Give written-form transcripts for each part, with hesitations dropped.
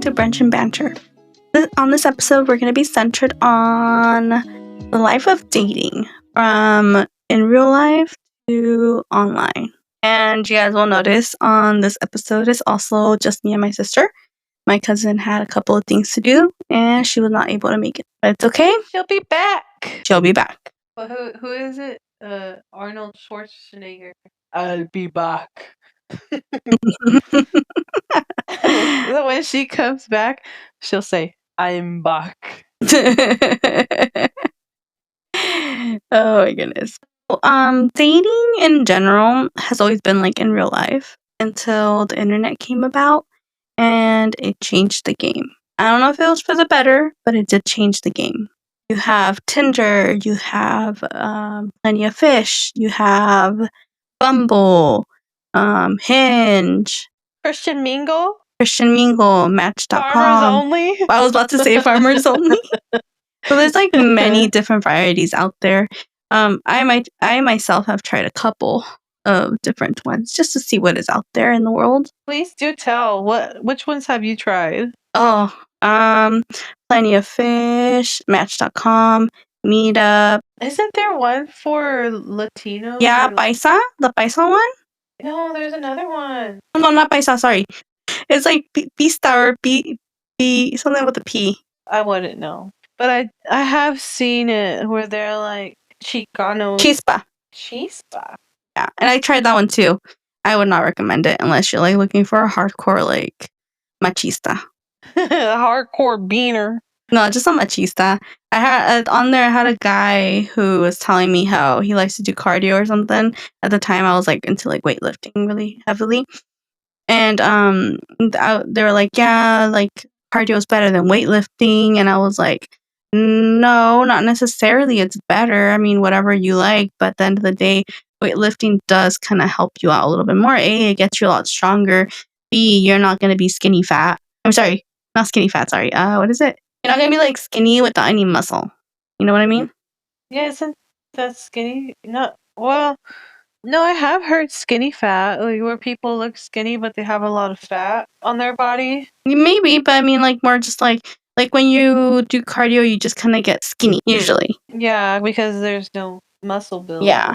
to Brunch and Banter. On this episode, we're going to be centered on the life of dating, from in real life to online. And you guys will notice on this episode is also just me and my sister. My cousin had a couple of things to do, and she was not able to make it. But it's okay. She'll be back. She'll be back. Well, who is it? Arnold Schwarzenegger. I'll be back. When she comes back, she'll say, "I'm back." Oh my goodness. Dating in general has always been like in real life until the internet came about, and it changed the game. I don't know if it was for the better, but it did change the game. You have Tinder, you have Plenty of Fish, you have Bumble, Hinge, Christian Mingle, Match.com. Farmers Only. I was about to say Farmers Only. So there's like many different varieties out there. I myself have tried a couple of different ones just to see what is out there in the world. Please do tell. Which ones have you tried? Oh, Plenty of Fish, Match.com, Meetup. Isn't there one for Latinos? Yeah, Paisa, the Paisa one. No, there's another one. No, not Paisa. Sorry, it's like Pista or P something with a P. I wouldn't know, but I have seen it where they're like Chicano. Chispa. Yeah, and I tried that one too. I would not recommend it unless you're like looking for a hardcore like machista. Hardcore beaner. No, just a machista. I had on there. I had a guy who was telling me how he likes to do cardio or something. At the time, I was like into like weightlifting really heavily, and they were like, yeah, like cardio is better than weightlifting, and I was like, no, not necessarily. It's better. I mean, whatever you like, but at the end of the day, weightlifting does kind of help you out a little bit more. A, it gets you a lot stronger. B, you're not going to be skinny fat. I'm sorry, not skinny fat. Sorry. What is it? You're not going to be like skinny without any muscle. You know what I mean? Yeah, isn't that skinny? No, well, no, I have heard skinny fat, like where people look skinny but they have a lot of fat on their body. Maybe, but I mean like more just like when you do cardio, you just kind of get skinny usually. Yeah, because there's no muscle build. Yeah.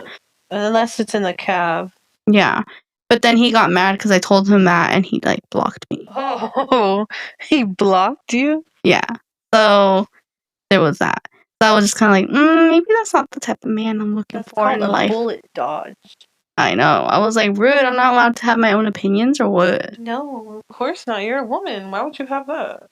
Unless it's in the calf. Yeah. But then he got mad because I told him that, and he like blocked me. Oh, he blocked you? Yeah. So there was that. So I was just kind of like, maybe that's not the type of man I'm looking for in life. Bullet dodge. I know. I was like, rude. I'm not allowed to have my own opinions or what? No, of course not. You're a woman. Why would you have that?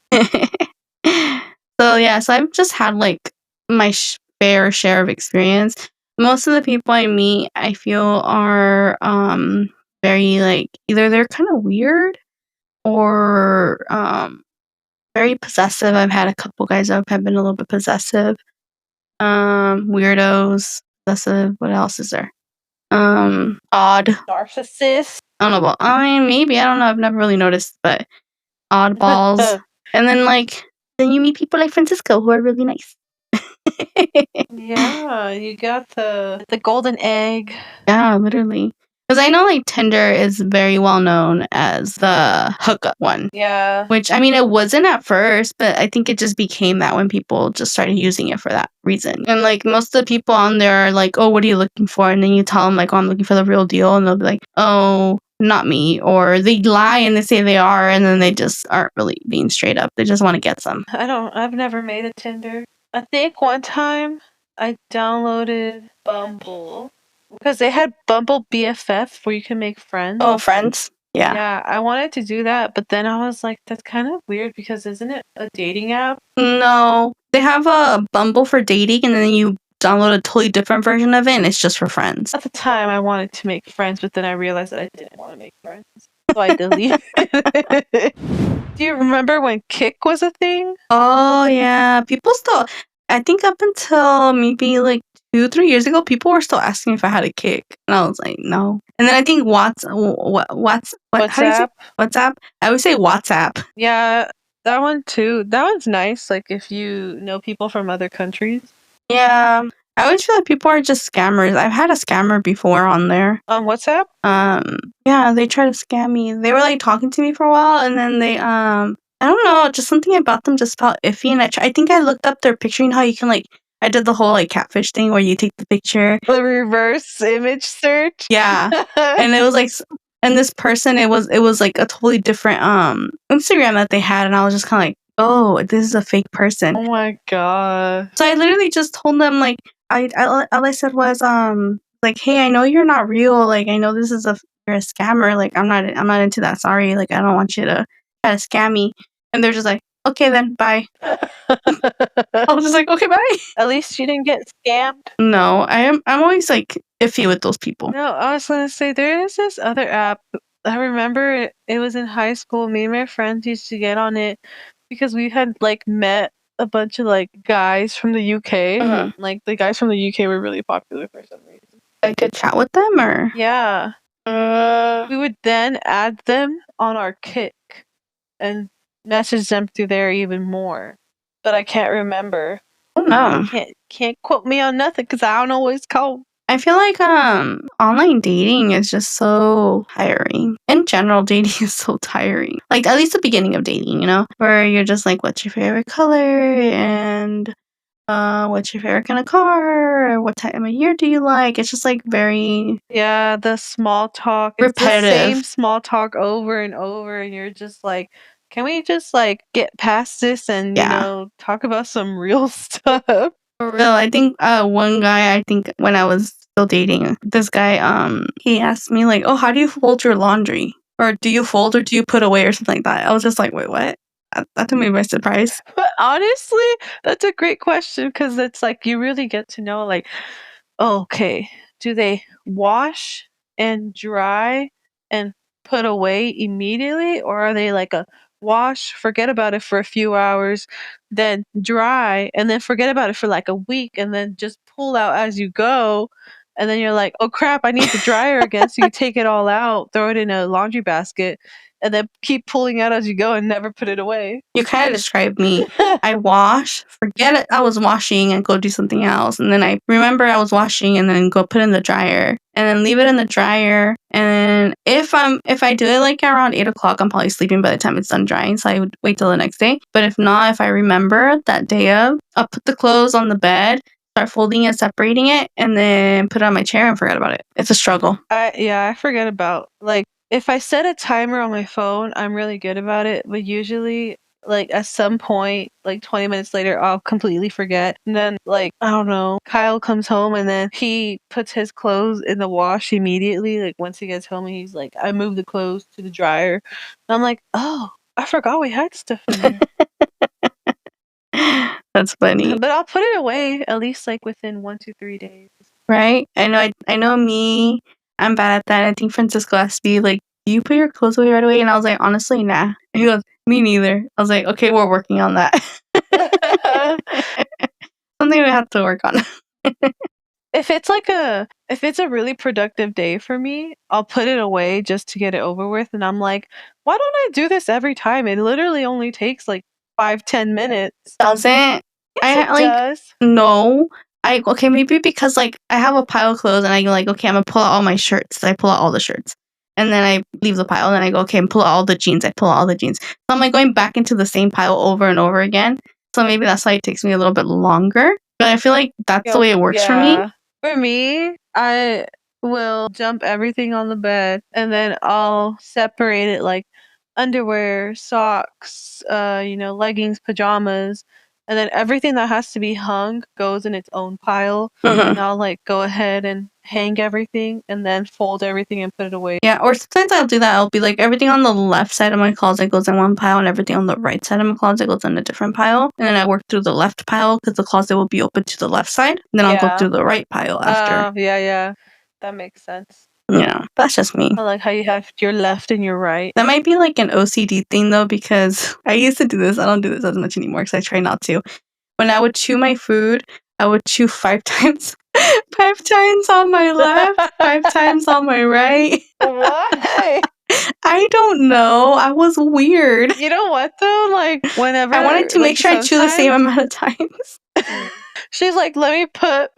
So yeah, so I've just had like my fair share of experience. Most of the people I meet, I feel are very like either they're kind of weird or very possessive. I've had a couple guys that have been a little bit possessive. Weirdos, possessive. What else is there? Odd. Narcissist. I don't know about. I mean, maybe I don't know. I've never really noticed, but oddballs. And then you meet people like Francisco who are really nice. Yeah, you got the golden egg. Yeah, literally. Because I know like Tinder is very well known as the hookup one. Yeah. Which, I mean, it wasn't at first, but I think it just became that when people just started using it for that reason. And like most of the people on there are like, oh, what are you looking for? And then you tell them like, oh, I'm looking for the real deal. And they'll be like, oh, not me. Or they lie and they say they are, and then they just aren't really being straight up. They just want to get some. I've never made a Tinder. I think one time I downloaded Bumble because they had Bumble BFF where you can make friends. Oh, friends? Yeah. Yeah, I wanted to do that, but then I was like, that's kind of weird because isn't it a dating app? No. They have a Bumble for dating, and then you download a totally different version of it, and it's just for friends. At the time, I wanted to make friends, but then I realized that I didn't want to make friends. So I deleted it. Do you remember when Kick was a thing? Oh, yeah. People still, I think up until maybe like 2-3 years ago, people were still asking if I had a Kick. And I was like, no. And then I think WhatsApp? I always say WhatsApp. Yeah, that one too. That one's nice, like if you know people from other countries. Yeah. I always feel like people are just scammers. I've had a scammer before on there. On WhatsApp? Yeah, they tried to scam me. They were like talking to me for a while, and then I don't know, just something about them just felt iffy, and I think I looked up their picture. You know how you can, like, I did the whole, like, catfish thing where you take the picture. The reverse image search. Yeah, and it was, like, and this person, it was, like, a totally different, Instagram that they had, and I was just kinda like, "Oh, this is a fake person." Oh my god. So I literally just told them, like, all I said was, like, "Hey, I know you're not real, like, I know this is you're a scammer, like, I'm not into that, sorry, like, I don't want you to try to scam me." And they're just like, "Okay then, bye." I was just like, "Okay, bye." At least you didn't get scammed. No, I'm always, like, iffy with those people. No, I was gonna say there is this other app. I remember it was in high school. Me and my friends used to get on it because we had like met a bunch of like guys from the UK. Mhm. Like the guys from the UK were really popular for some reason. I could chat with them or Yeah. We would then add them on our Kick and message them through there even more. But I can't remember. oh, no. Can't quote me on nothing because I don't know what it's called. I feel like, online dating is just so tiring. In general, dating is so tiring. Like, at least the beginning of dating, you know? Where you're just like, "What's your favorite color?" And, "What's your favorite kind of car?" Or, "What time of year do you like?" It's just, like, very Yeah, the small talk. It's the same repetitive. small talk over and over, and you're just like, "Can we just, like, get past this and, Yeah. talk about some real stuff?" For real, I think, one guy, I think when I was still dating this guy, he asked me like, "Oh, how do you fold your laundry?" Or, "Do you fold or do you put away?" Or something like that. I was just like, "Wait, what?" That took me by surprise. But honestly, that's a great question because it's like you really get to know, like, oh, okay, do they wash and dry and put away immediately, or are they like a wash, forget about it for a few hours, then dry, and then forget about it for like a week, and then just pull out as you go? And then you're like, oh crap, I need the dryer again. So you take it all out, throw it in a laundry basket, and then keep pulling out as you go and never put it away. You kinda described me. I wash, forget it I was washing and go do something else, and then I remember I was washing and then go put it in the dryer, and then leave it in the dryer, and if I do it, like, around 8 o'clock, I'm probably sleeping by the time it's done drying, so I would wait till the next day, but if not, if I remember that day of, I'll put the clothes on the bed, start folding it, separating it, and then put it on my chair and forget about it. It's a struggle. I forget about like if I set a timer on my phone, I'm really good about it, but usually like at some point, like 20 minutes later, I'll completely forget. And then like I don't know, Kyle comes home and then he puts his clothes in the wash immediately. Like once he gets home, he's like, I moved the clothes to the dryer. And I'm like, oh, I forgot we had stuff in there. That's funny. But I'll put it away at least like within 1 to 3 days. Right? I know me, I'm bad at that. I think Francisco asked me, like, "Do you put your clothes away right away?" And I was like, "Honestly, nah." And he goes, "Me neither." I was like, "Okay, we're working on that." Something we have to work on. If it's a really productive day for me, I'll put it away just to get it over with, and I'm like, "Why don't I do this every time? It literally only takes, like, 5-10 minutes." Doesn't Yes, it like, does. no. Okay, maybe because, like, I have a pile of clothes and I'm like, "Okay, Imma pull out all my shirts." So I pull out all the shirts. And then I leave the pile, and then I go, "Okay, and pull out all the jeans." I pull out all the jeans. So I'm, like, going back into the same pile over and over again. So maybe that's why it takes me a little bit longer. But I feel like that's the way it works for me. Yeah. For me, I will dump everything on the bed, and then I'll separate it, like, underwear, socks, leggings, pajamas, and then everything that has to be hung goes in its own pile, Mhm. and I'll, like, go ahead and hang everything, and then fold everything and put it away. Yeah, or sometimes I'll do that. I'll be like, everything on the left side of my closet goes in one pile, and everything on the right side of my closet goes in a different pile. And then I work through the left pile because the closet will be open to the left side. Then I'll go Yeah. through the right pile after. Yeah. That makes sense. Yeah, that's just me. I like how you have your left and your right. That might be like an OCD thing though, because I used to do this. I don't do this as much anymore because I try not to. When I would chew my food, I would chew 5 times, 5 times on my left, 5 times on my right. Why? I don't know. I was weird. You know what though? Like whenever I wanted to make sure I chew the same amount of times. She's like, let me put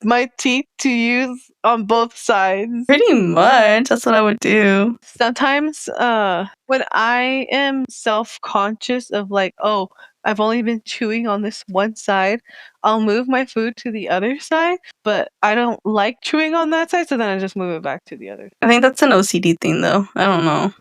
my teeth to use on both sides. Pretty much. That's what I would do. Sometimes when I am self-conscious of like, oh, I've only been chewing on this one side, I'll move my food to the other side, but I don't like chewing on that side, so then I just move it back to the other. I think that's an OCD thing, though. I don't know.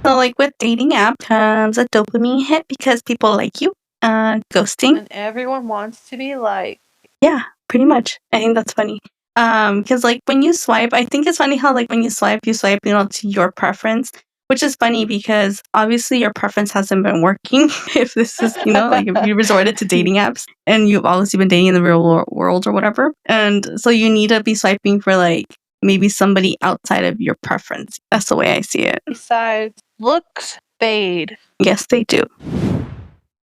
So, like, with dating app comes a dopamine hit because people like you. Ghosting. And everyone wants to be like. Yeah, pretty much. I think that's funny. Because like when you swipe, I think it's funny how like when you swipe, to your preference, which is funny because obviously your preference hasn't been working. If this is, like if you resorted to dating apps and you've obviously been dating in the real world or whatever, and so you need to be swiping for like maybe somebody outside of your preference. That's the way I see it. Besides, looks fade. Yes, they do.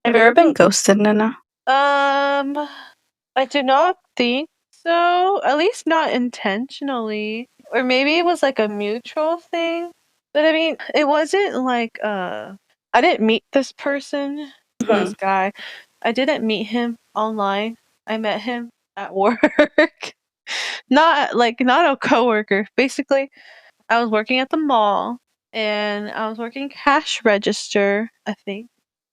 Have you ever been ghosted, Nana? I do not think so. At least not intentionally. Or maybe it was like a mutual thing. But I mean, it wasn't like I didn't meet this person, this guy. I didn't meet him online. I met him at work. Not a coworker. Basically, I was working at the mall and I was working cash register, I think.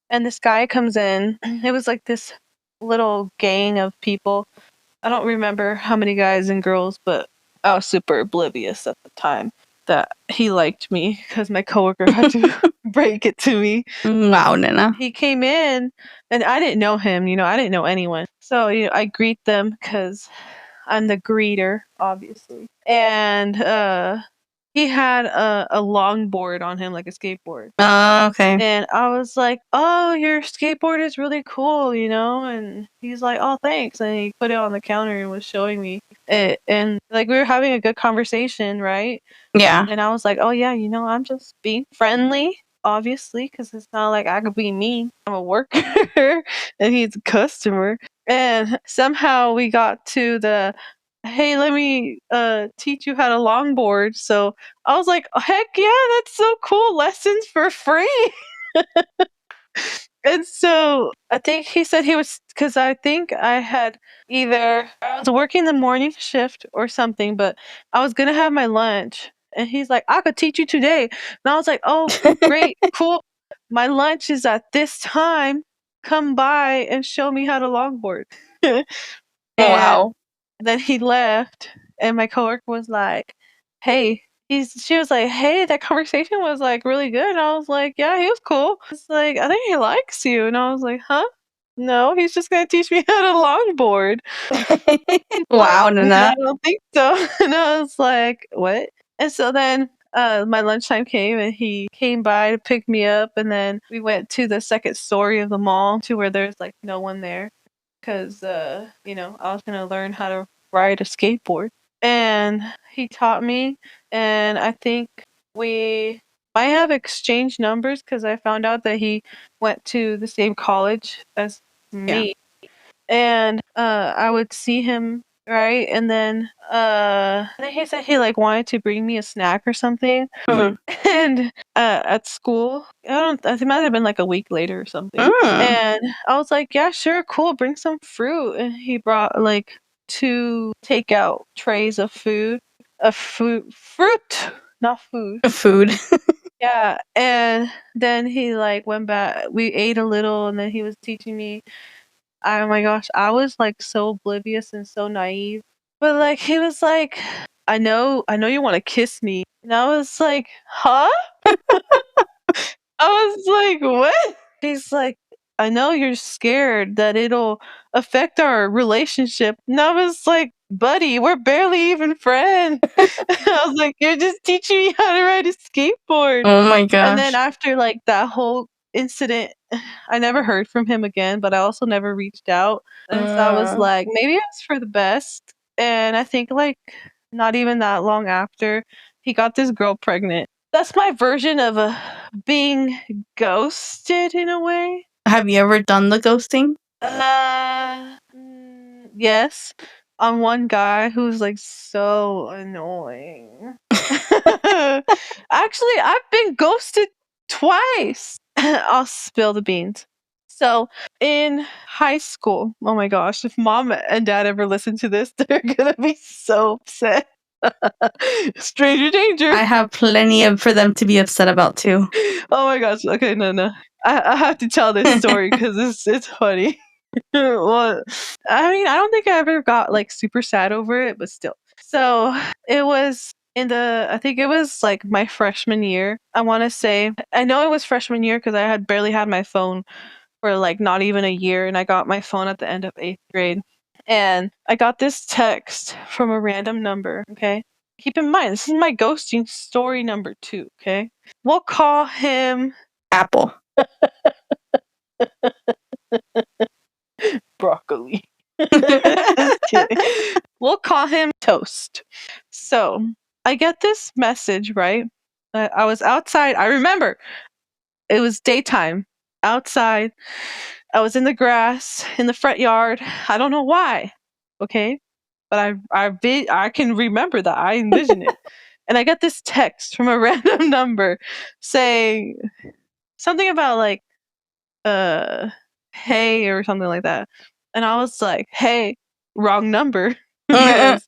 And this guy comes in. It was like this little gang of people. I don't remember how many guys and girls, but I was super oblivious at the time that he liked me because my coworker had to break it to me. Wow, Nana. He came in and I didn't know him, I didn't know anyone. So, I greet them because I'm the greeter, obviously. And he had a longboard on him, like a skateboard. Okay. And I was like, oh, your skateboard is really cool, And he's like, oh, thanks. And he put it on the counter and was showing me it. And like we were having a good conversation, right? Yeah. And I was like, oh, yeah, I'm just being friendly, obviously, because it's not like I could be mean. I'm a worker and he's a customer. And somehow we got to the, hey, let me teach you how to longboard. So I was like, heck yeah, that's so cool. Lessons for free. And so I think he said he was, because I think I was working the morning shift or something, but I was going to have my lunch. And he's like, I could teach you today. And I was like, oh, great, cool. My lunch is at this time. Come by and show me how to longboard. Wow. Then he left, and my coworker was like, hey, she was like, hey, that conversation was like really good. And I was like, yeah, he was cool. It's like, I think he likes you. And I was like, huh? No, he's just gonna teach me how to longboard. Wow, Like, Nana. I don't think so. And I was like, what? And so then my lunchtime came and he came by to pick me up, and then we went to the second story of the mall to where there's like no one there. Because I was gonna learn how to ride a skateboard. And he taught me, and I think we might have exchanged numbers because I found out that he went to the same college as me. And I would see him, right? And then I think he said he like wanted to bring me a snack or something. And at school, I think it might have been like a week later or something. And I was like, yeah, sure, cool, bring some fruit. And he brought like 2 takeout trays of fruit, not food. Food. Yeah, and then he like went back. We ate a little, and then he was teaching me. Oh my gosh, I was like so oblivious and so naive. But like he was like, I know you want to kiss me. And I was like, huh? I was like, what? He's like, I know you're scared that it'll affect our relationship. And I was like, buddy, we're barely even friends. I was like, you're just teaching me how to ride a skateboard. Oh my gosh. And then after like that whole incident, I never heard from him again, but I also never reached out. And so I was like, maybe it's for the best. And I think like not even that long after, he got this girl pregnant. That's my version of being ghosted in a way. Have you ever done the ghosting? Yes. On one guy who's like so annoying. Actually, I've been ghosted twice. I'll spill the beans. So in high school, oh my gosh, if mom and dad ever listen to this, they're gonna be so upset. Stranger danger. I have plenty of for them to be upset about too. Oh my gosh. Okay, no. I have to tell this story because it's funny. Well, I mean, I don't think I ever got like super sad over it, but still. So it was I think it was like my freshman year. I want to say, I know it was freshman year because I had barely had my phone for like not even a year, and I got my phone at the end of 8th grade. And I got this text from a random number, okay? Keep in mind, this is my ghosting story number 2, okay? We'll call him Apple. Broccoli. Just kidding. We'll call him Toast. So I get this message, right? I was outside. I remember it was daytime outside. I was in the grass in the front yard. I don't know why. Okay. But I can remember that. I envision it. And I got this text from a random number saying something about like hey or something like that. And I was like, hey, wrong number. Because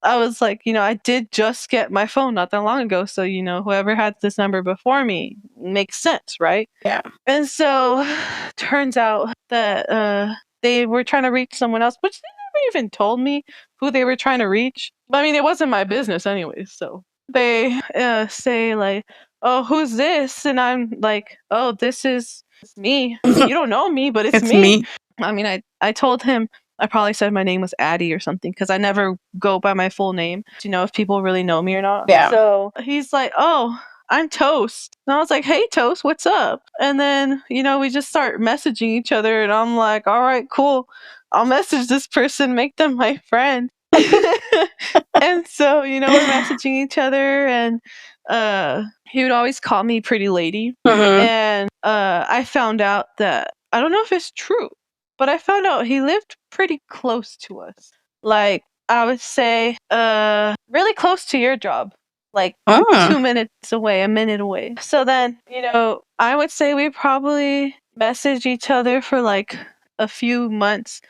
I was like, I did just get my phone not that long ago. So, whoever had this number before me makes sense, right? Yeah. And so turns out that they were trying to reach someone else, which they never even told me who they were trying to reach. But I mean, it wasn't my business anyways. So they say like, oh, who's this? And I'm like, oh, it's me. You don't know me, but it's me. I mean, I told him, I probably said my name was Addie or something because I never go by my full name to know if people really know me or not. Yeah. So he's like, oh, I'm Toast. And I was like, hey, Toast, what's up? And then, we just start messaging each other. And I'm like, all right, cool. I'll message this person, make them my friend. And so, we're messaging each other. And he would always call me Pretty Lady. Mhm. And I found out that, I don't know if it's true, but I found out he lived pretty close to us. Like, I would say, really close to your job. Like 2 minutes away, a minute away. So then, I would say we probably messaged each other for like a few months.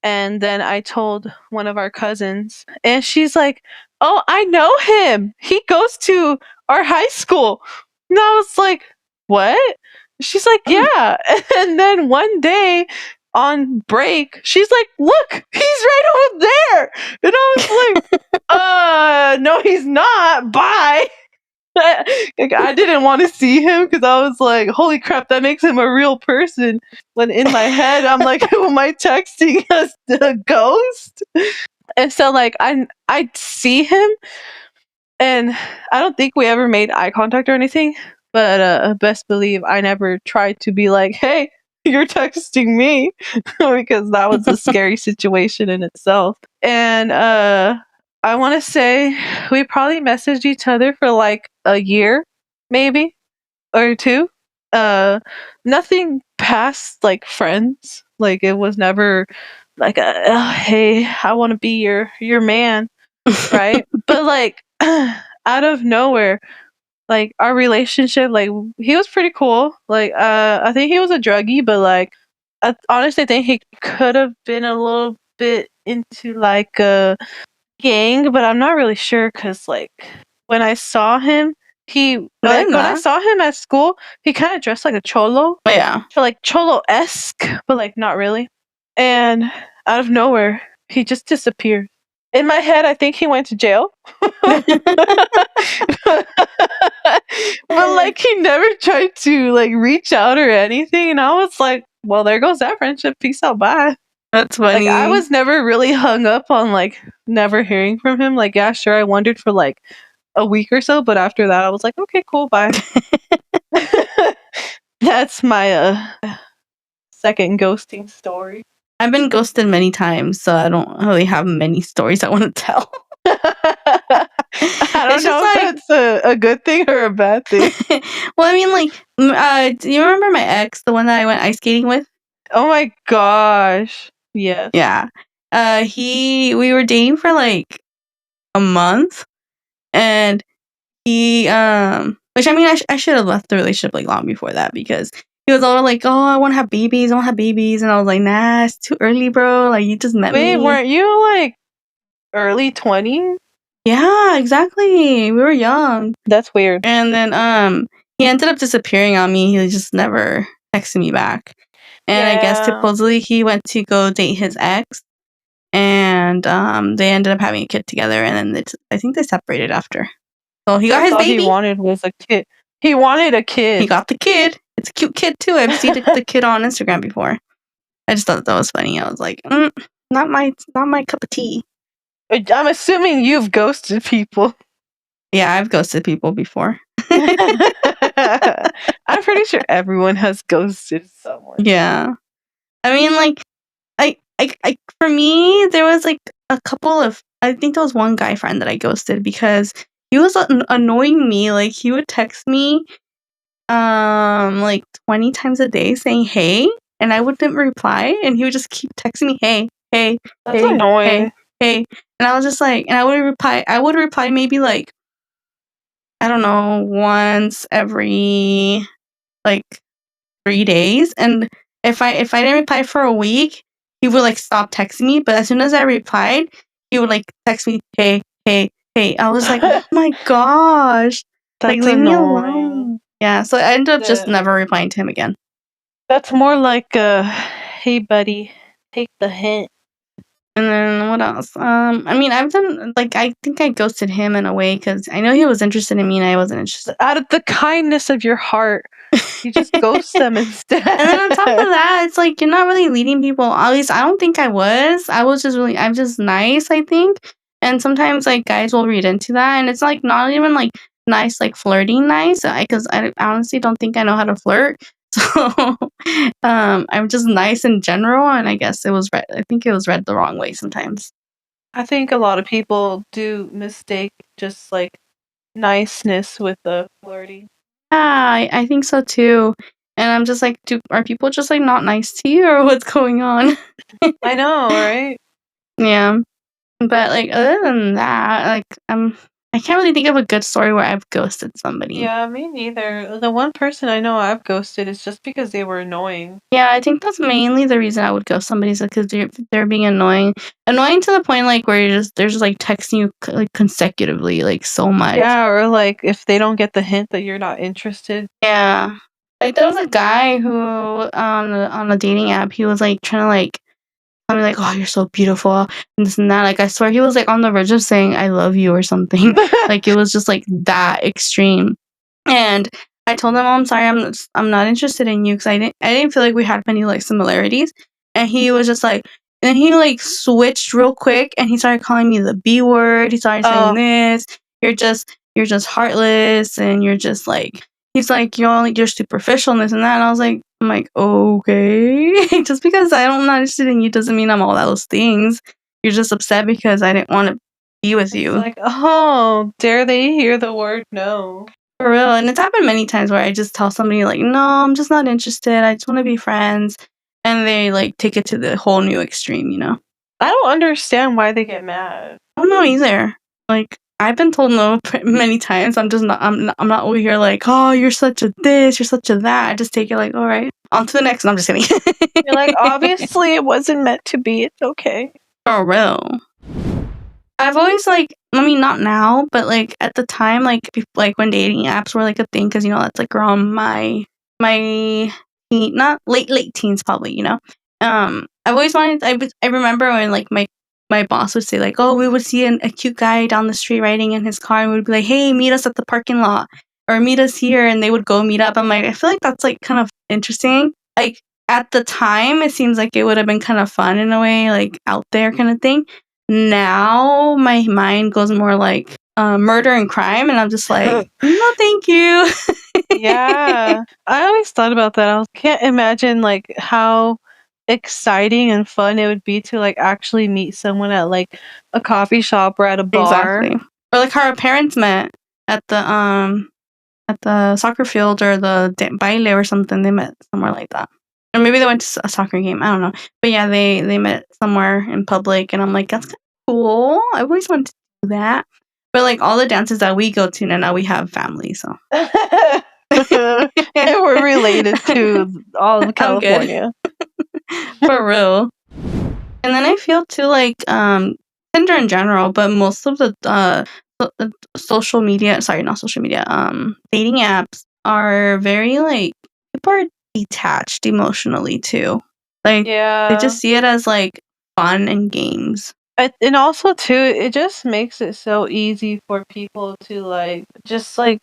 And then I told one of our cousins, and she's like, oh, I know him. He goes to our high school. And I was like, what? She's like, yeah. And then one day on break, she's like, look, he's right over there. And I was like, no, he's not. Bye. Like, I didn't want to see him because I was like, holy crap, that makes him a real person. When in my head, I'm like, who am I texting as the ghost? And so like I see him, and I don't think we ever made eye contact or anything. But best believe I never tried to be like, hey, you're texting me, because that was a scary situation in itself. And I want to say we probably messaged each other for like a year, maybe, or two. Nothing past like friends. Like it was never like, hey, I want to be your man, right? But like out of nowhere, like our relationship, like he was pretty cool. Like I think he was a druggie, but like I honestly think he could have been a little bit into like a gang, but I'm not really sure because like when I saw him, when I saw him at school, he kind of dressed like a cholo. Oh, yeah. So like cholo-esque, but like not really. And out of nowhere, he just disappeared. In my head, I think he went to jail. But like he never tried to like reach out or anything, and I was like, well, there goes that friendship. Peace out, bye. That's funny. Like I was never really hung up on like never hearing from him. Like, yeah, sure, I wondered for like a week or so, but after that I was like, okay, cool, bye. That's my second ghosting story. I've been ghosted many times, so I don't really have many stories I want to tell. I don't know if that's a good thing or a bad thing. Well, I mean, like, do you remember my ex, the one that I went ice skating with? Oh my gosh. Yes. Yeah. We were dating for like a month, and he, which I mean, I should have left the relationship like long before that because he was all like, "Oh, I want to have babies. I want to have babies," and I was like, "Nah, it's too early, bro. Like, you just met Wait, me." weren't you like early 20s? Yeah, exactly. We were young, That's weird. and then he ended up disappearing on me. He just never texted me back, and I guess Yeah. supposedly he went to go date his ex, and they ended up having a kid together, and then I think they separated after. So he got That's his all he baby. wanted was a kid. He wanted a He kid. got the kid. It's a cute kid too. I've seen the kid on Instagram before. I just thought that was funny. I was like, not my cup of tea. I'm assuming you've ghosted people. Yeah, I've ghosted people before. I'm pretty sure everyone has ghosted someone. Yeah, I mean, like, for me, there was like a couple of. I think there was one guy friend that I ghosted because he was annoying me. Like, he would text me, like 20 times a day saying hey, and I wouldn't reply, and he would just keep texting me hey, hey, That's hey, hey, annoying. hey, and I was just like, and I would reply maybe like, I don't know, once every like 3 days, and if I didn't reply for a week, he would like stop texting me. But as soon as I replied, he would like text me, hey, hey, hey. I was like, oh my gosh, like That's leave me annoying. alone. Yeah, so I ended up just The- never replying to him again. That's more like a hey buddy, take the hint. And then what else? I mean, I've done like I think I ghosted him in a way because I know he was interested in me and I wasn't interested. Out of the kindness of your heart, you just ghost them instead. And then on top of that, it's like you're not really leading people. At least I don't think I was. I'm just nice, I think. And sometimes like guys will read into that, and it's like not even like nice, like flirting nice. Because I honestly don't think I know how to flirt. So I'm just nice in general, and I guess it was read. I think it was read the wrong way sometimes. I think a lot of people do mistake just like niceness with the flirty. Yeah, I think so too. And I'm just like, are people just like not nice to you, or what's going on? I know, right? Yeah. But, like, other than that, like, I can't really think of a good story where I've ghosted somebody. Yeah, me neither. The one person I know I've ghosted is just because they were annoying. Yeah, I think that's mainly the reason I would ghost somebody is because they're being annoying. Annoying to the point, like, where they're just, like, texting you, like, consecutively, like, so much. Yeah, or like if they don't get the hint that you're not interested. Yeah. Like, there was a guy who, on a dating app, he was, like, trying to, like, tell me, like, "Oh, you're so beautiful," and this and that. Like, I swear he was, like, on the verge of saying, "I love you," or something. Like, it was just, like, that extreme. And I told him, "Oh, I'm sorry, I'm not interested in you because I didn't feel like we had many, like, similarities." And he was just like and then he, like, switched real quick, and he started calling me the B word. He started saying Oh, this, "You're just heartless, and you're just, like" he's like, you're superficial and this and that." And I'm like, "Okay." Just because I'm not interested in you doesn't mean I'm all those things. You're just upset because I didn't wanna be with it's you. like, oh, dare they hear the word no? For real, and it's happened many times where I just tell somebody like, "No, I'm just not interested. I just wanna be friends," and they, like, take it to the whole new extreme, you know? I don't understand why they get mad. I don't know either. Like, I've been told no many times. I'm not over here like, "Oh, you're such a this, you're such a that." I just take it like, "Alright, on to the next." No, I'm just kidding. You're like, obviously it wasn't meant to be. It's okay. For real. I've always, like I mean, not now, but, like, at the time, like, like, when dating apps were, like, a thing, because that's, like, around my not late teens probably, I've always wanted I remember when, like, my boss would say, like, "Oh, we would see a cute guy down the street riding in his car, and we'd be like, 'Hey, meet us at the parking lot,' or 'Meet us here,' and they would go meet up." I'm like, I feel like that's, like, kind of interesting. Like, at the time, it seems like it would have been kind of fun in a way, like, out there kinda thing. Now, my mind goes more like, murder and crime, and I'm just like, "No, thank you." Yeah. I always thought about that. Can't imagine like how exciting and fun it would be to like actually meet someone at like a coffee shop or at a bar. Exactly. Or like how our parents met at the soccer field or the baile or something. They met somewhere like that. Or maybe they went to a soccer game, I don't know. But yeah, they met somewhere in public, and I'm like, "That's kinda cool. I always wanted to do that." But, like, all the dances that we go to now we have family, so And we're related to all of I'm good. California. For real. And then I feel too like Tinder in general, but most of the social media, sorry, not social media, dating apps are very like people are detached emotionally too. Like they Yeah. just see it as like fun and games. And also too, it just makes it so easy for people to like just like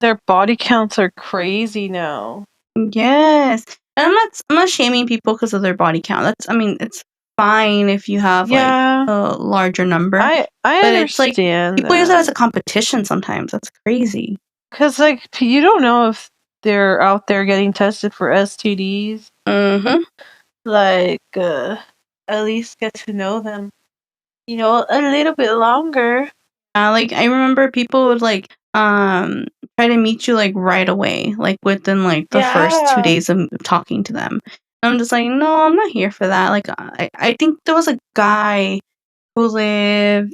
their body counts are crazy now. Yes. And I'm not shaming people because of their body count. I mean, it's fine if you have like Yeah. a larger number, I but it's like understand people use it as that. a competition sometimes. That's crazy. Cause like you don't know if they're out there getting tested for STDs. Mhm. Like at least get to know them, a little bit longer. Like I remember people would like try to meet you like right away, like within like the first 2 Yeah. days of talking to them. I'm just like, no, I'm not here for that. Like I think there was a guy who lived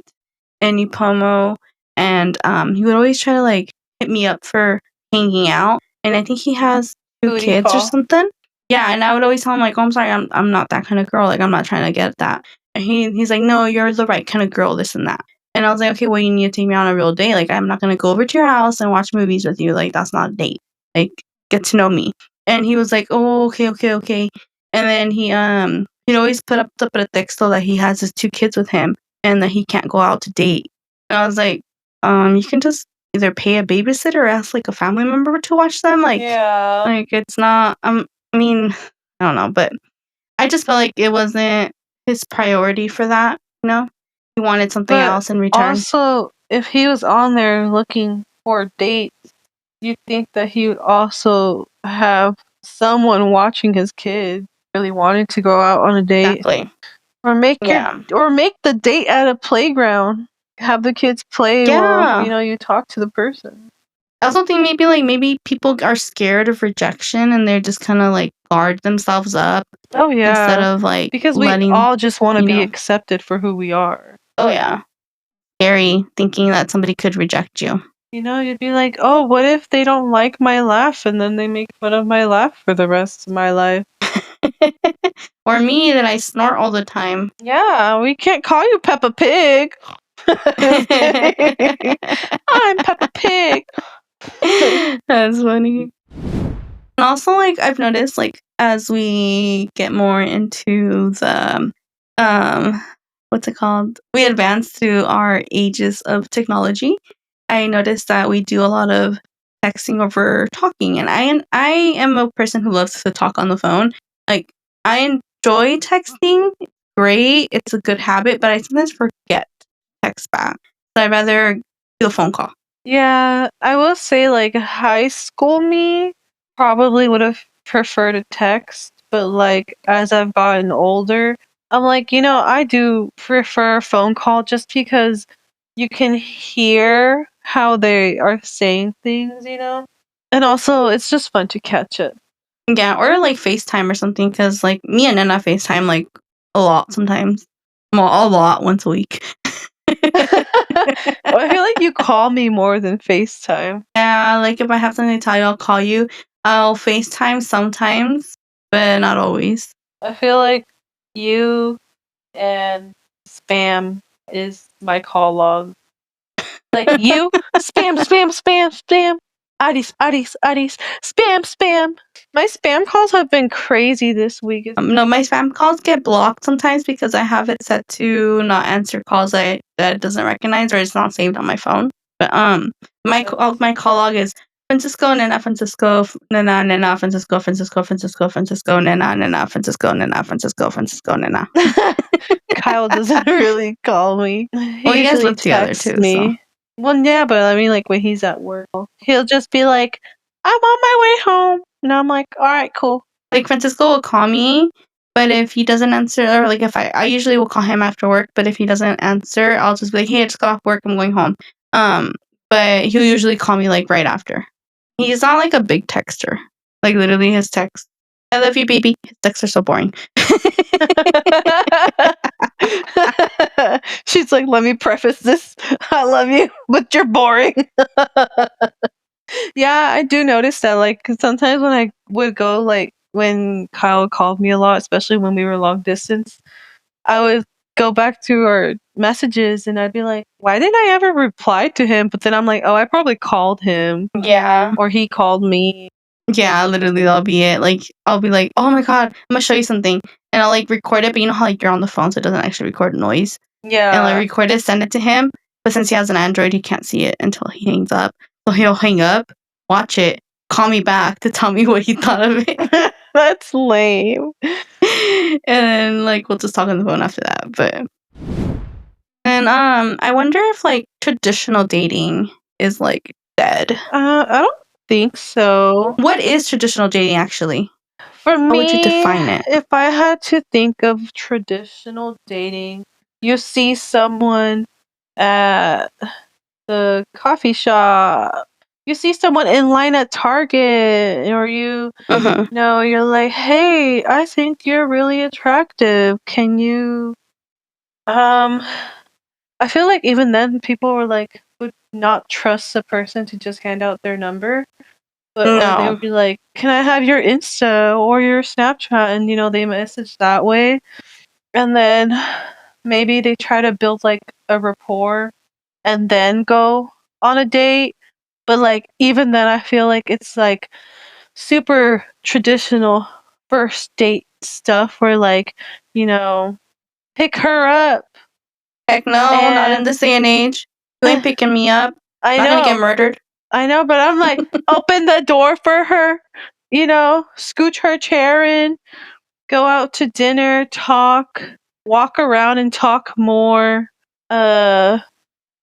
in Upomo, and he would always try to like hit me up for hanging out, and I think he has 2 Booty kids or call. something. Yeah, and I would always tell him like, "Oh, I'm sorry, I'm not that kind of girl. Like, I'm not trying to get that." And he's like, "No, you're the right kind of girl. This and that." And I was like, "Okay, well, you need to take me on a real date. Like, I'm not gonna go over to your house and watch movies with you. Like, that's not a date. Like, get to know me." And he was like, "Oh, okay, okay, okay." And then he'd always put up the pretexto that he has his 2 kids with him and that he can't go out to date. And I was like, you can just either pay a babysitter or ask like a family member to watch them. Yeah. Like it's not. I mean, I don't know, but I just felt like it wasn't his priority for that. You know, he wanted something But else in return. also, if he was on there looking for dates, you'd think that he would also have someone watching his kid, really wanting to go out on a date. Exactly. Or make Yeah. make the date at a playground. Have the kids play while, Yeah. you talk to the person. I also think maybe people are scared of rejection and they're just kind of like guard themselves up Oh instead yeah. of like Because we letting all just want to you be know. accepted for who we are. Oh yeah, scary thinking that somebody could reject you. You'd be like, oh, what if they don't like my laugh and then they make fun of my laugh for the rest of my life? Or me that I snort all the time. Yeah, we can't call you Peppa Pig. Just kidding. I'm Peppa Pig. That's funny. And also, like I've noticed, like as we get more into the what's it called? We advance through our ages of technology. I noticed that we do a lot of texting over talking, and I am a person who loves to talk on the phone. Like I enjoy texting. Great, it's a good habit, but I sometimes forget to text back. So I'd rather do a phone call. Yeah, I will say, like, high school me probably would have preferred a text, but like as I've gotten older, I'm like, I do prefer a phone call just because you can hear how they are saying things. And also, it's just fun to catch it. Yeah, or like FaceTime or something, because like me and Nana FaceTime like a lot sometimes. Well, a lot once a week. I feel like you call me more than FaceTime. Yeah, like if I have something to tell you, I'll call you. I'll FaceTime sometimes, but not always. I feel like you and spam is my call log. Like you, spam, spam, spam, spam. Adis, adis, adis, spam, spam. My spam calls have been crazy this week. No, my spam calls get blocked sometimes because I have it set to not answer calls that it doesn't recognize or it's not saved on my phone. But my call log is Francisco Nena Francisco Nena Nena Francisco Francisco Francisco Francisco Nena Nena Francisco Nena Francisco Francisco Nena. Kyle doesn't really call me. He Well, you guys usually live together texts too, so me. Well, yeah, but I mean, like when he's at work, he'll just be like, "I'm on my way home," and I'm like, "All right, cool." like Francisco will call me, but if he doesn't answer, or like if I usually will call him after work, but if he doesn't answer, I'll just be like, hey, I just got off work, I'm going home. But he'll usually call me like right after. He's not like a big texter. Like literally his text, I love you, baby. His texts are so boring. She's like, "Let me preface this. I love you, but you're boring." Yeah, I do notice that, like, 'cause sometimes when I would go, like, when Kyle called me a lot, especially when we were long distance, I would go back to our messages and I'd be like, "Why didn't I ever reply to him?" But then I'm like, "Oh, I probably called him Yeah. or he called me." Yeah, literally, that'll be it. Like, I'll be like, "Oh my god, I'm gonna show you something," and I'll, like, record it, but you know how, like, you're on the phone, so it doesn't actually record noise? And, like, Yeah. record it, send it to him, but since he has an Android, he can't see it until he hangs up. So he'll hang up, watch it, call me back to tell me what he thought of it, That's lame. and then, like, we'll just talk on the phone after that, but and, I wonder if, like, traditional dating is, like, dead. I don't think so. What is traditional dating, actually? For How would you me, define it? if I had to think of traditional dating, you see someone at the coffee shop. You see someone in line at Target, or you Mhm. know, you're like, "Hey, I think you're really attractive. Can you?" Um, I feel like even then, people were like, would not trust the person to just hand out their number, but or they No. would be like, "Can I have your Insta or your Snapchat?" And they message that way, and then maybe they try to build like a rapport and then go on a date. But like even then I feel like it's like super traditional first date stuff where like, you know, pick her up Heck no, not in and this day and age. You ain't picking me up. I Not gonna get know, murdered. I know, but I'm like, open the door for her, scooch her chair in, go out to dinner, talk, walk around and talk more. Uh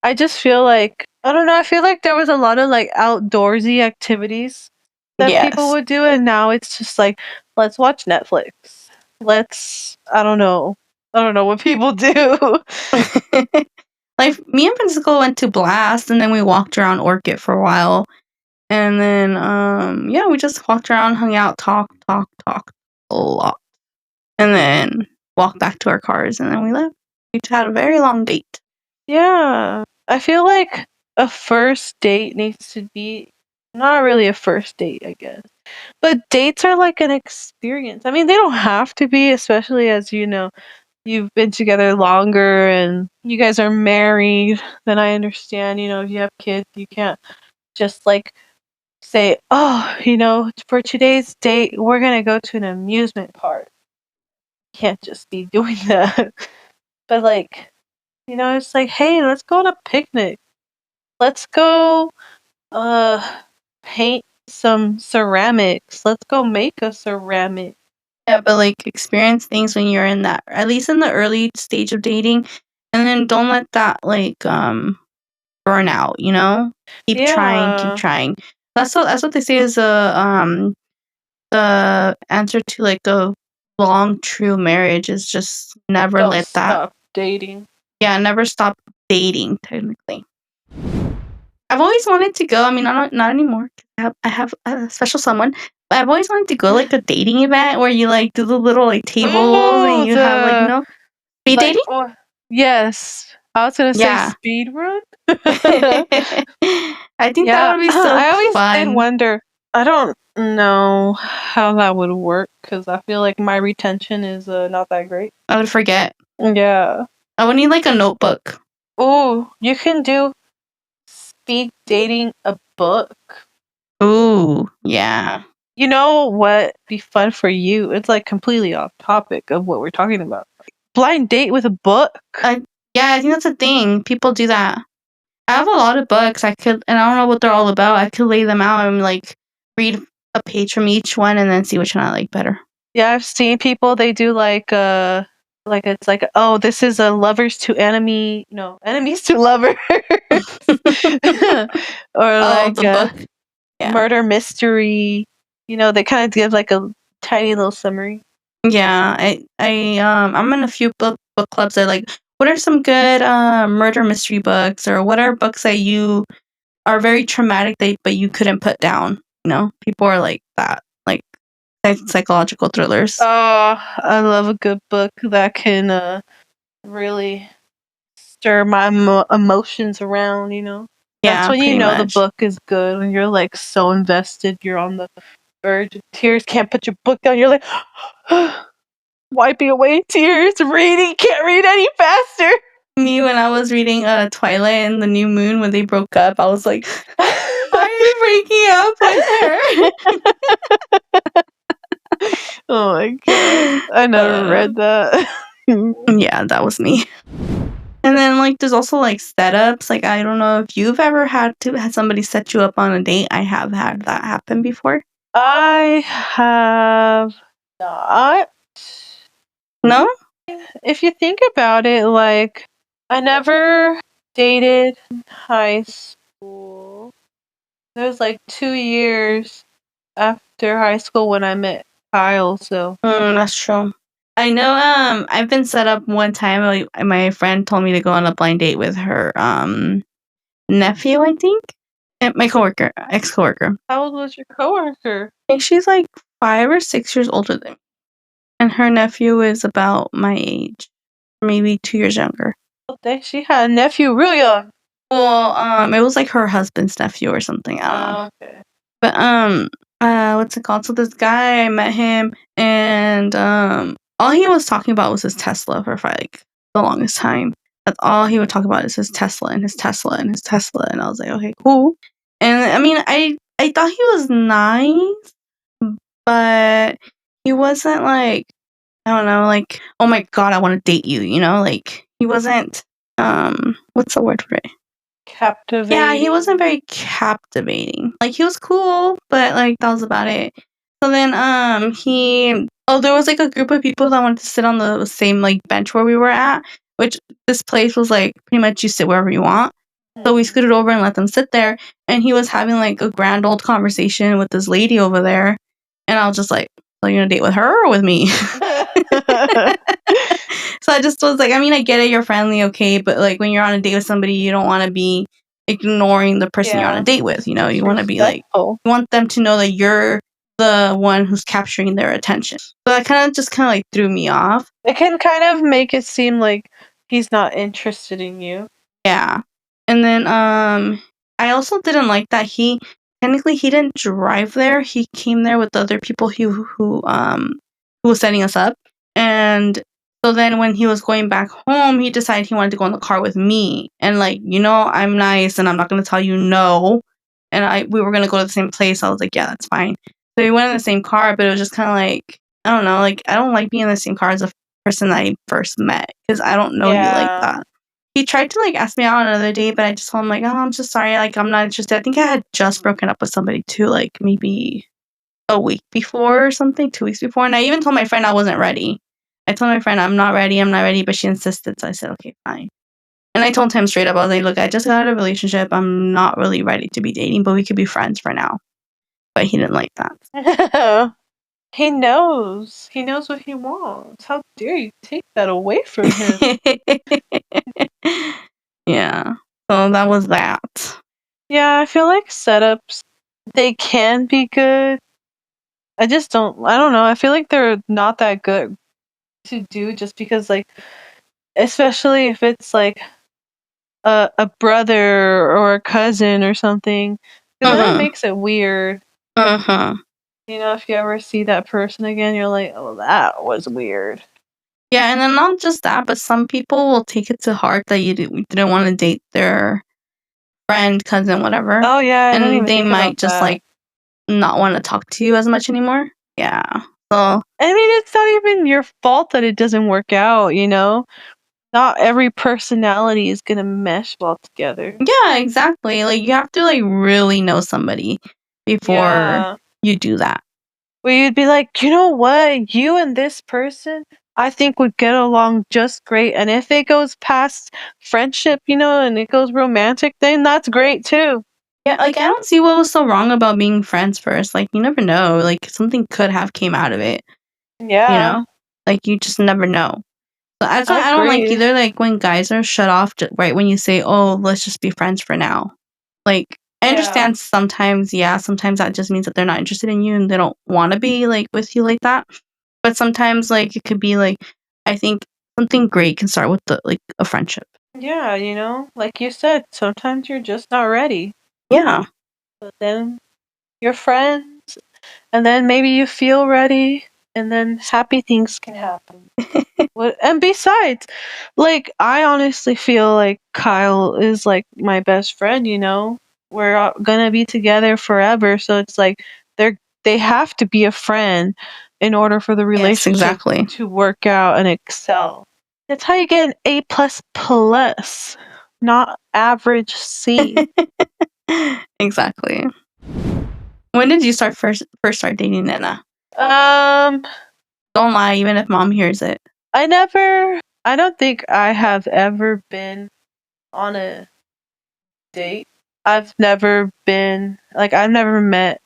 I just feel like I don't know, I feel like there was a lot of like outdoorsy activities that people Yes. would do and now it's just like let's watch Netflix. Let's I don't know what people do. Like, me and Francisco went to Blast, and then we walked around Orchid for a while, and then, yeah, we just walked around, hung out, talked a lot, and then walked back to our cars, and then we left. We just had a very long date. Yeah. I feel like a first date needs to be not really a first date, I guess. But dates are like an experience. I mean, they don't have to be, especially as you've been together longer and you guys are married, then I understand, if you have kids, you can't just like say, "Oh, for today's date, we're going to go to an amusement park." Can't just be doing that. But like, it's like, "Hey, let's go on a picnic. Let's go uh paint some ceramics. Let's go make a ceramic." Yeah, but, like, experience things when you're in that at least in the early stage of dating, and then don't let that, like, burn out, you know? Keep Yeah. trying. That's what they say is, the answer to, like, a long, true marriage is just never Don't let that stop dating. yeah, never stop dating, technically. I've always wanted to go, I mean, not anymore. I have a special someone, but I've always wanted to go, like, a dating event where you, like, do the little, like, tables and Oh, you have, like, speed like, dating? oh, yes. I was gonna say Yeah. speed run. I think that Yeah, would be so I always did fun. wonder. I don't know how that would work because I feel like my retention is not that great. I would forget. Yeah. I would need, like, a notebook. Oh, you can do speed dating a book. Ooh, yeah. You know what be fun for you? It's like completely off topic of what we're talking about. Blind date with a book. I Yeah, I think that's a thing. People do that. I have a lot of books and I don't know what they're all about. I could lay them out and, like, read a page from each one and then see which one I like better. Yeah, I've seen people they do like it's like, "Oh, this is a lovers to enemy, no, enemies to lovers." Or Oh, like the book? Yeah. murder mystery. They kind of give like a tiny little summary. Yeah, I'm in a few book clubs that, like, what are some good, murder mystery books, or what are books that you are very traumatic but you couldn't put down, you know? People are like that, like, psychological thrillers. Oh, I love a good book that can really stir my emotions around. That's Yeah, when you pretty know the much. book is good, when you're, like, so invested, you're on the verge of tears, can't put your book down, you're like, wiping away tears, reading, can't read any faster. Me, when I was reading Twilight and the New Moon when they broke up, I was like, why are you breaking up with her? Oh my gosh. I never Uh, read that. yeah, that was me. And then like there's also like setups. Like I don't know if you've ever had somebody set you up on a date. I have had that happen before. I have not. No? If you think about it, like, I never dated in high school. It was like 2 years after high school when I met Kyle, so. That's true. I know I've been set up one time, like, my friend told me to go on a blind date with her nephew, I think. And my coworker, ex-coworker. How old was your coworker? I think she's like 5 or 6 years older than me. And her nephew is about my age, maybe 2 years younger. She had a nephew real young. Well, it was like her husband's nephew or something. I don't know. Okay. But what's it called? So this guy, I met him, and all he was talking about was his Tesla for like the longest time. That's all he would talk about is his Tesla and his Tesla and his Tesla, and I was like, okay, cool. And I mean, I thought he was nice, but he wasn't like, I don't know, like, oh my god, I want to date you, you know, like he wasn't what's the word for it? Captivating. Yeah, he wasn't very captivating. Like he was cool, but like that was about it. So then there was like a group of people that wanted to sit on the same like bench where we were at, which this place was like pretty much you sit wherever you want. So we scooted over and let them sit there, and he was having like a grand old conversation with this lady over there, and I was just like, "Are you gonna date with her or with me?" So I just was like, I mean, I get it, you're friendly, okay, but like when you're on a date with somebody, you don't want to be ignoring the person you're on a date with. You know, you want to be like, respectful. you want them to know that you're the one who's capturing their attention. So that kind of like threw me off. It can kind of make it seem like he's not interested in you. Yeah. And then I also didn't like that he technically he didn't drive there. He came there with the other people who was setting us up. And so then when he was going back home, he decided he wanted to go in the car with me. And like, you know, I'm nice and I'm not gonna tell you no. And we were gonna go to the same place. I was like, yeah, that's fine. So we went in the same car, but it was just kinda like, I don't know, like I don't like being in the same car as a person that I first met because I don't know you like that. He tried to like ask me out on another date, but I just told him like, "Oh, I'm just sorry, like I'm not interested." I think I had just broken up with somebody too, like maybe a week before or something, 2 weeks before, and I even told my friend I wasn't ready. I told my friend I'm not ready, but she insisted, so I said, "Okay, fine." And I told him straight up, I was like, "Look, I just got out of a relationship. I'm not really ready to be dating, but we could be friends for now." But he didn't like that. He knows. He knows what he wants. How dare you take that away from him? Yeah. So that was that. Yeah, I feel like setups, they can be good. I don't know. I feel like they're not that good to do just because, like, especially if it's like a brother or a cousin or something, because then it Uh-huh. makes it weird. Uh-huh. You know, if you ever see that person again, you're like, oh, that was weird. Yeah, and then not just that, but some people will take it to heart that you didn't want to date their friend, cousin, whatever, Oh yeah, I didn't and even they think about might just that. like not want to talk to you as much anymore. Yeah. So I mean, it's not even your fault that it doesn't work out, you know? Not every personality is gonna mesh well together. yeah, exactly. Like you have to like really know somebody before Yeah. you do that. Where you'd be like, you know what? You and this person, I think would get along just great. And if it goes past friendship, you know, and it goes romantic, then that's great too. Yeah, like I don't see what was so wrong about being friends first. Like you never know. Like something could have came out of it. You Yeah, know, like you just never know. So that's I why I don't like agree. either. Like when guys are shut off right when you say, "Oh, let's just be friends for now." Like I Yeah. understand sometimes, yeah, sometimes that just means that they're not interested in you and they don't want to be like with you like that. But sometimes like it could be like I think something great can start with the like a friendship. Yeah, like you said, sometimes you're just not ready. Yeah. But then you're friends, and then maybe you feel ready, and then happy things can happen. And besides, like, I honestly feel like Kyle is like my best friend, We're gonna be together forever, so it's like they have to be a friend in order for the Yes, relationship exactly. to work out and excel. That's how you get an A plus plus, not average C. Exactly. When did you first start dating Nana? Um, Don't lie, even if mom hears it. I don't think I have ever been on a date. I've never met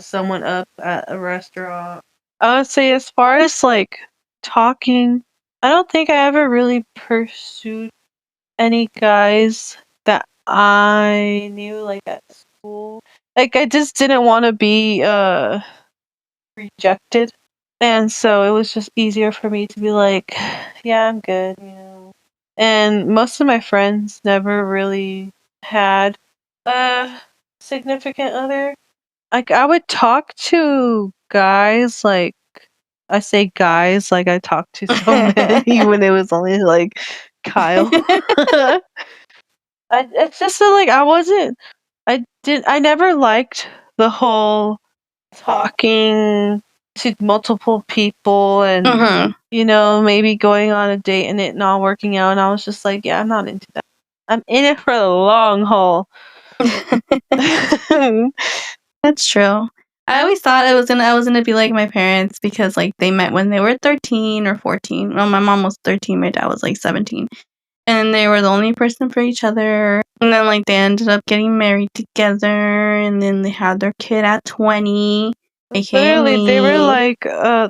someone up at a restaurant. I would say as far as like talking, I don't think I ever really pursued any guys that I knew like at school. Like I just didn't want to be rejected. And so it was just easier for me to be like, yeah, I'm good. And most of my friends never really had a significant other. Like I would talk to guys like I say guys like I talked to so many when it was only like Kyle. It's just that, like I never liked the whole talking to multiple people and maybe going on a date and it not working out, and I was just like, yeah, I'm not into that. I'm in it for the long haul. That's true. I always thought I was gonna be like my parents because like they met when they were 13 or 14. Well, my mom was 13, my dad was like 17. And they were the only person for each other. And then like they ended up getting married together, and then they had their kid at 20. Literally, they were like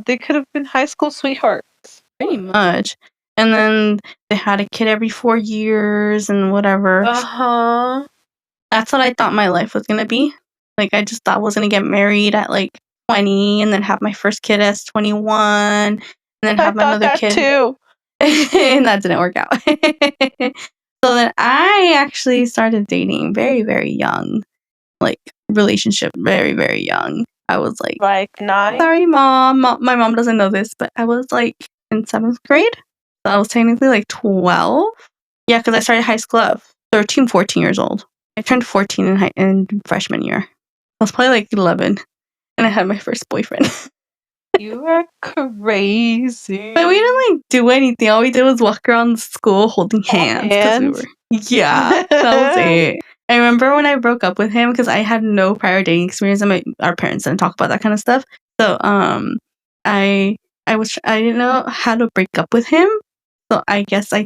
they could have been high school sweethearts. Pretty much. And then they had a kid every 4 years and whatever. Uh-huh. That's what I thought my life was gonna be. Like, I just thought I was gonna get married at, like, 20 and then have my first kid as 21 and then have another kid. Too. And that didn't work out. So then I actually started dating very, very young. Like, relationship very, very young. I was like 9? Sorry, mom. My mom doesn't know this, but I was, like, in 7th grade. So I was technically, like, 12. Yeah, because I started high school at 13, 14 years old. I turned 14 in freshman year. I was probably like 11, and I had my first boyfriend. You are crazy. But we didn't like do anything. All we did was walk around school holding hands. Yeah, that was it. I remember when I broke up with him because I had no prior dating experience, and our parents didn't talk about that kind of stuff. So I didn't know how to break up with him. So I guess I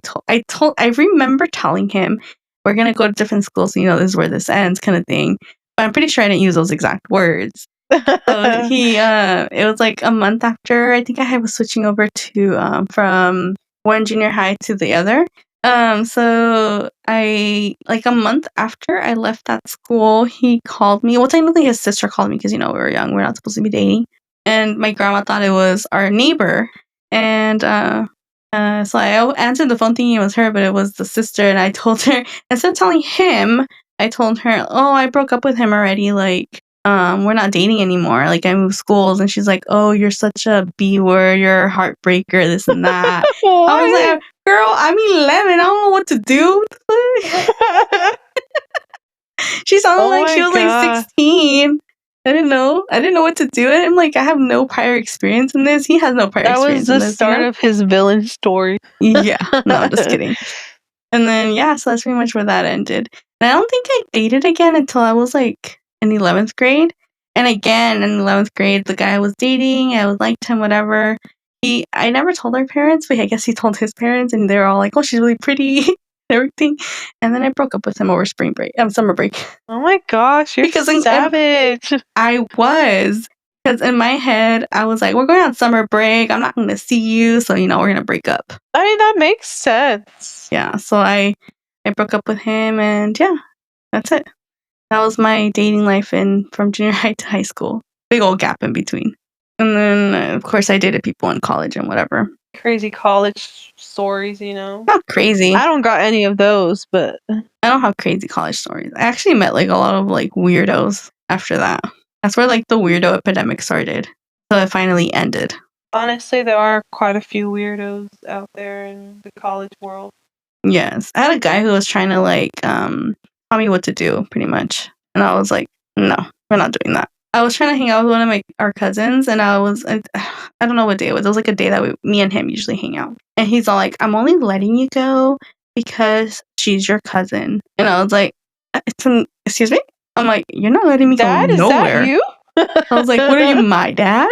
remember telling him we're gonna go to different schools. So, this is where this ends, kind of thing. But I'm pretty sure I didn't use those exact words. So it was like a month after I think I was switching over to from one junior high to the other. So I like a month after I left that school, he called me. Well, technically his sister called me because we were young, we're not supposed to be dating. And my grandma thought it was our neighbor, and so I answered the phone thinking it was her, but it was the sister. And I told her instead of telling him, I told her, "Oh, I broke up with him already. Like, we're not dating anymore. Like, I moved schools." And she's like, "Oh, you're such a B word. You're a heartbreaker. This and that." I was like, "Girl, I'm 11. I don't know what to do." She sounded like she was like 16. I didn't know. I didn't know what to do. And I'm like, I have no prior experience in this. He has no prior experience in this. That was the start of his villain story. Yeah. No, I'm just kidding. And then, yeah, so that's pretty much where that ended. And I don't think I dated again until I was like in 11th grade. And again, in 11th grade, the guy I was dating, I liked him, whatever. I never told our parents, but I guess he told his parents, and they were all like, "Oh, she's really pretty," and everything. And then I broke up with him over summer break. Oh my gosh, you're savage. I was. Because in my head, I was like, we're going on summer break. I'm not going to see you. So, we're going to break up. I mean, that makes sense. Yeah. So I broke up with him, and yeah, that's it. That was my dating life from junior high to high school. Big old gap in between. And then, of course, I dated people in college and whatever. crazy college stories, you know. Not crazy. I don't got any of those, but I don't have crazy college stories. I actually met like a lot of like weirdos after that. That's where like the weirdo epidemic started. So it finally ended. honestly, there are quite a few weirdos out there in the college world. Yes. I had a guy who was trying to like tell me what to do pretty much. And I was like, no, we're not doing that. I was trying to hang out with one of our cousins, and I don't know what day it was. It was like a day that me and him usually hang out. And he's all like, I'm only letting you go because she's your cousin. And I was like, excuse me? I'm like, you're not letting me Dad, go is that nowhere. you? I was like, what are you, my dad?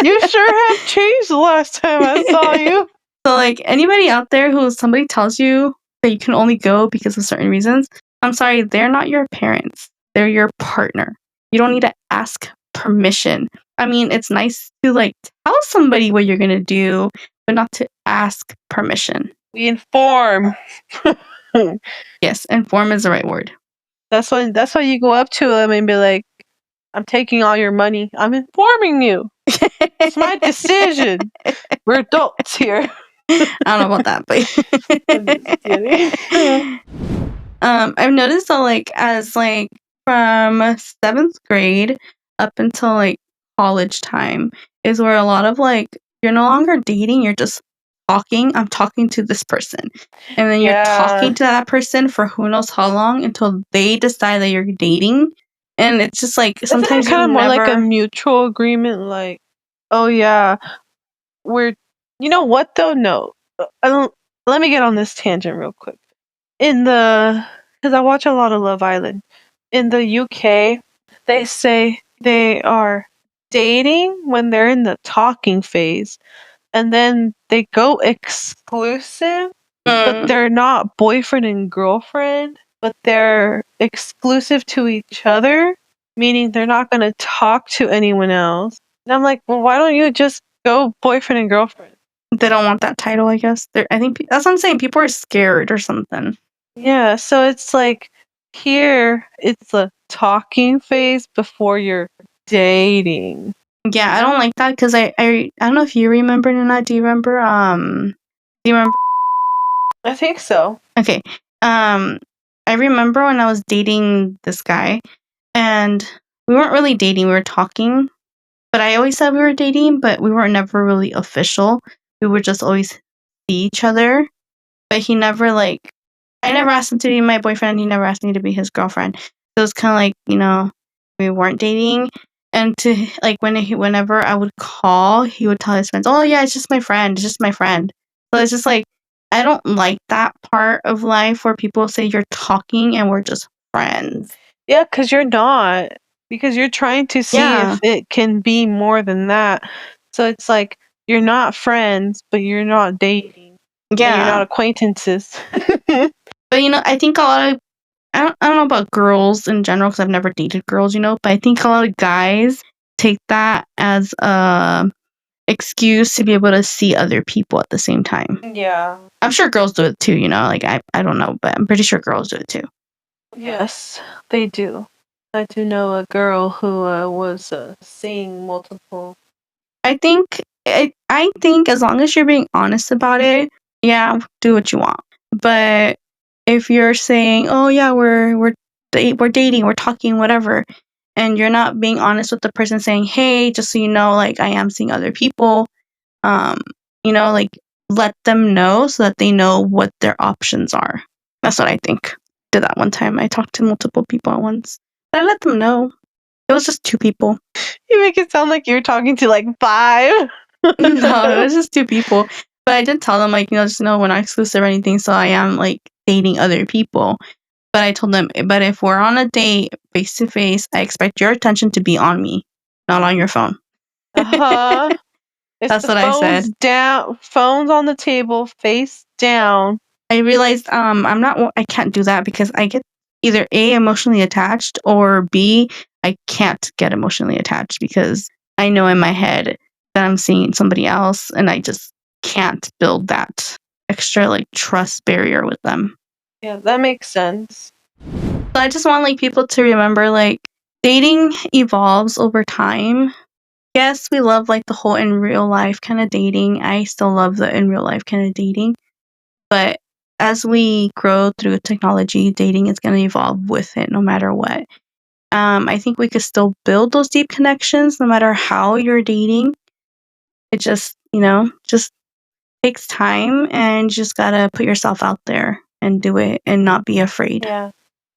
You sure have changed the last time I saw you. So, like, anybody out there who somebody tells you that you can only go because of certain reasons, I'm sorry, they're not your parents. They're your partner. You don't need to ask permission. I mean, it's nice to, like, tell somebody what you're going to do, but not to ask permission. We inform. Yes, inform is the right word. That's why you go up to them and be like, I'm taking all your money. I'm informing you. It's my decision. We're adults here. I don't know about that, but I'm just kidding. I've noticed that like as like from 7th grade up until like college time is where a lot of like you're no longer dating, you're just talking. I'm talking to this person. And then you're talking to that person for who knows how long until they decide that you're dating. And it's just like sometimes Isn't it kind of more like a mutual agreement, like, oh yeah, we're, you know what though? No, I don't. Let me get on this tangent real quick. Because I watch a lot of Love Island. In the UK, they say they are dating when they're in the talking phase, and then they go exclusive, but they're not boyfriend and girlfriend, but they're exclusive to each other, meaning they're not going to talk to anyone else. And I'm like, well, why don't you just go boyfriend and girlfriend? they don't want that title, I guess. I think that's what I'm saying. People are scared or something. Yeah, so it's like here it's a talking phase before you're dating. Yeah, I don't like that because I don't know if you remember or not. Do you remember? Do you remember? I think so. Okay. I remember when I was dating this guy, and we weren't really dating. We were talking, but I always said we were dating, but we were never really official. We would just always see each other, but he never like. I never asked him to be my boyfriend. He never asked me to be his girlfriend. So it was kind of like we weren't dating. And to like whenever I would call, he would tell his friends, "Oh yeah, it's just my friend. It's just my friend." So it's just like I don't like that part of life where people say you're talking and we're just friends. Yeah, because you're not. Because you're trying to see if it can be more than that. So it's like you're not friends, but you're not dating. Yeah. And you're not acquaintances. But I think a lot of I don't know about girls in general because I've never dated girls, but I think a lot of guys take that as a excuse to be able to see other people at the same time. Yeah. I'm sure girls do it too, like I don't know, but I'm pretty sure girls do it too. Yes, they do. I do know a girl who was seeing multiple. I think as long as you're being honest about it, yeah, do what you want. But if you're saying, "Oh yeah, we're dating, we're talking, whatever," and you're not being honest with the person, saying, "Hey, just so you know, like I am seeing other people," like let them know so that they know what their options are. That's what I think. Did that one time. I talked to multiple people at once. I let them know. It was just 2 people. You make it sound like you're talking to like 5. No, it was just 2 people. But I did tell them, like, just know we're not exclusive or anything, so I am, like, dating other people. But I told them, but if we're on a date face to face, I expect your attention to be on me, not on your phone. Uh-huh. That's what I said. Down, phones on the table, face down. I realized I can't do that because I get either A, emotionally attached, or B, I can't get emotionally attached because I know in my head that I'm seeing somebody else and I just can't build that extra like trust barrier with them. Yeah, that makes sense. So I just want like people to remember like dating evolves over time. yes, we love like the whole in real life kind of dating. I still love the in real life kind of dating. But as we grow through technology, dating is going to evolve with it no matter what. I think we could still build those deep connections no matter how you're dating. It just, just takes time and you just got to put yourself out there and do it and not be afraid. Yeah.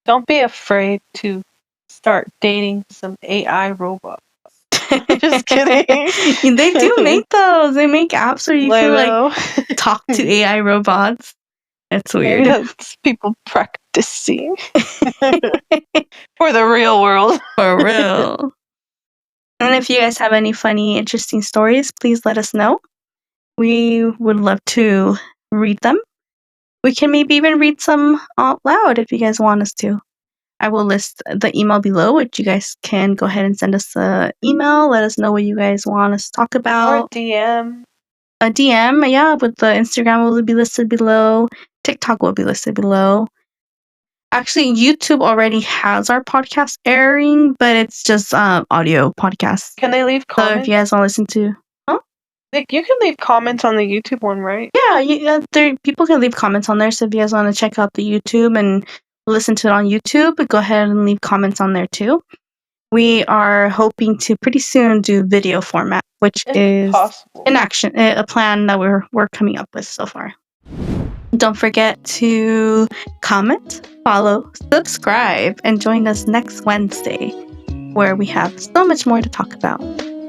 Don't be afraid to start dating some AI robots. Just kidding. They do make those. They make apps where you can like talk to AI robots. It's weird. Maybe that's people practicing for the real world. For real. And if you guys have any funny, interesting stories, please let us know. We would love to read them. We can maybe even read some out loud if you guys want us to. I will list the email below, which you guys can go ahead and send us an email. Let us know what you guys want us to talk about. Or DM. A DM, yeah, with the Instagram will be listed below. TikTok will be listed below. Actually, YouTube already has our podcast airing, but it's just audio podcast. Can they leave So comments? if you guys want to listen to, Like, you can leave comments on the YouTube one, right? yeah, people can leave comments on there. So if you guys want to check out the YouTube and listen to it on YouTube, go ahead and leave comments on there too. We are hoping to pretty soon do video format, which is possible. a plan that we're coming up with so far. Don't forget to comment, follow, subscribe, and join us next Wednesday, where we have so much more to talk about.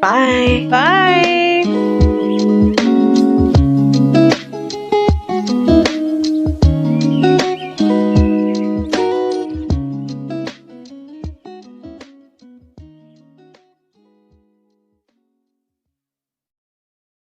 Bye. Bye.